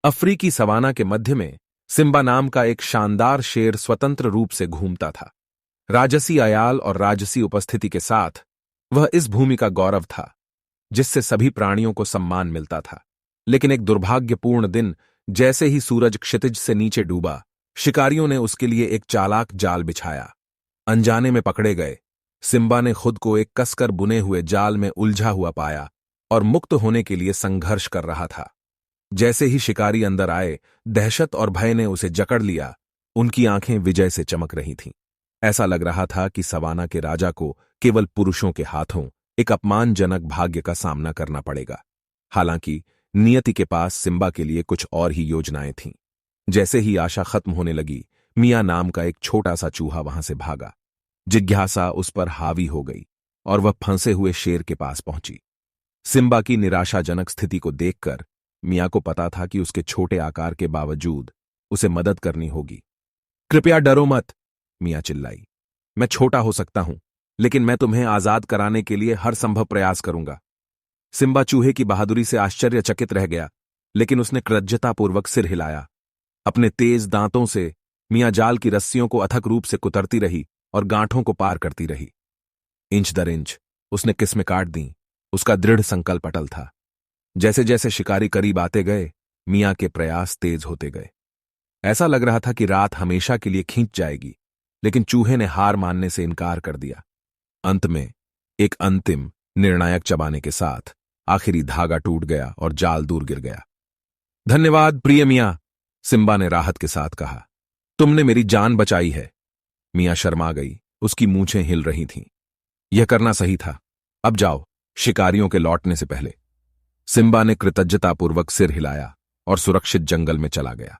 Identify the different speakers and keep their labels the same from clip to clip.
Speaker 1: अफ्रीकी सवाना के मध्य में सिम्बा नाम का एक शानदार शेर स्वतंत्र रूप से घूमता था। राजसी अयाल और राजसी उपस्थिति के साथ वह इस भूमि का गौरव था, जिससे सभी प्राणियों को सम्मान मिलता था। लेकिन एक दुर्भाग्यपूर्ण दिन जैसे ही सूरज क्षितिज से नीचे डूबा, शिकारियों ने उसके लिए एक चालाक जाल बिछाया। अनजाने में पकड़े गए सिम्बा ने खुद को एक कसकर बुने हुए जाल में उलझा हुआ पाया और मुक्त होने के लिए संघर्ष कर रहा था। जैसे ही शिकारी अंदर आए, दहशत और भय ने उसे जकड़ लिया। उनकी आंखें विजय से चमक रही थीं। ऐसा लग रहा था कि सवाना के राजा को केवल पुरुषों के हाथों एक अपमानजनक भाग्य का सामना करना पड़ेगा। हालांकि नियति के पास सिम्बा के लिए कुछ और ही योजनाएं थीं। जैसे ही आशा खत्म होने लगी, मिया नाम का एक छोटा सा चूहा वहां से भागा। जिज्ञासा उस पर हावी हो गई और वह फंसे हुए शेर के पास पहुंची। सिम्बा की निराशाजनक स्थिति को देखकर मिया को पता था कि उसके छोटे आकार के बावजूद उसे मदद करनी होगी। कृपया डरो मत, मिया चिल्लाई। मैं छोटा हो सकता हूं, लेकिन मैं तुम्हें आजाद कराने के लिए हर संभव प्रयास करूंगा। सिम्बा चूहे की बहादुरी से आश्चर्यचकित रह गया, लेकिन उसने कृतज्ञतापूर्वक सिर हिलाया। अपने तेज दांतों से मिया जाल की रस्सियों को अथक रूप से कुतरती रही और गांठों को पार करती रही। इंच दर इंच उसने किस्में काट दी। उसका दृढ़ संकल्प अटल था। जैसे जैसे शिकारी करीब आते गए, मिया के प्रयास तेज होते गए। ऐसा लग रहा था कि रात हमेशा के लिए खींच जाएगी, लेकिन चूहे ने हार मानने से इनकार कर दिया। अंत में एक अंतिम निर्णायक चबाने के साथ आखिरी धागा टूट गया और जाल दूर गिर गया। धन्यवाद प्रिय मिया, सिम्बा ने राहत के साथ कहा। तुमने मेरी जान बचाई है। मिया शर्मा गई। उसकी मूंछें हिल रही थीं। यह करना सही था। अब जाओ, शिकारियों के लौटने से पहले। सिम्बा ने कृतज्ञतापूर्वक सिर हिलाया और सुरक्षित जंगल में चला गया।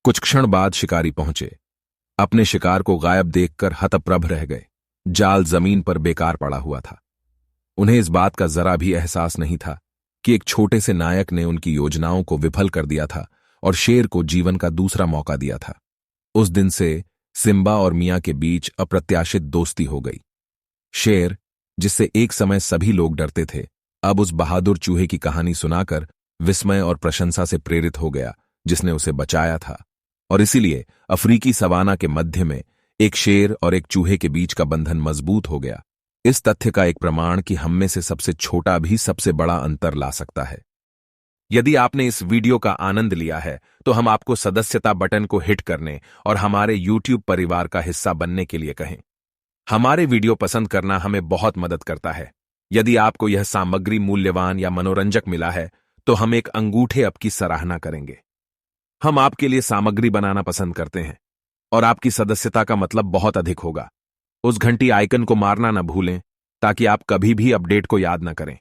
Speaker 1: कुछ क्षण बाद शिकारी पहुंचे। अपने शिकार को गायब देखकर हतप्रभ रह गए। जाल जमीन पर बेकार पड़ा हुआ था। उन्हें इस बात का जरा भी एहसास नहीं था कि एक छोटे से नायक ने उनकी योजनाओं को विफल कर दिया था और शेर को जीवन का दूसरा मौका दिया था। उस दिन से सिम्बा और मिया के बीच अप्रत्याशित दोस्ती हो गई। शेर, जिससे एक समय सभी लोग डरते थे, अब उस बहादुर चूहे की कहानी सुनाकर विस्मय और प्रशंसा से प्रेरित हो गया, जिसने उसे बचाया था। और इसीलिए अफ्रीकी सवाना के मध्य में एक शेर और एक चूहे के बीच का बंधन मजबूत हो गया। इस तथ्य का एक प्रमाण कि हम में से सबसे छोटा भी सबसे बड़ा अंतर ला सकता है। यदि आपने इस वीडियो का आनंद लिया है, तो हम आपको सदस्यता बटन को हिट करने और हमारे YouTube परिवार का हिस्सा बनने के लिए कहें। हमारे वीडियो पसंद करना हमें बहुत मदद करता है। यदि आपको यह सामग्री मूल्यवान या मनोरंजक मिला है, तो हम एक अंगूठे अप की सराहना करेंगे। हम आपके लिए सामग्री बनाना पसंद करते हैं और आपकी सदस्यता का मतलब बहुत अधिक होगा। उस घंटी आइकन को मारना न भूलें, ताकि आप कभी भी अपडेट को याद न करें।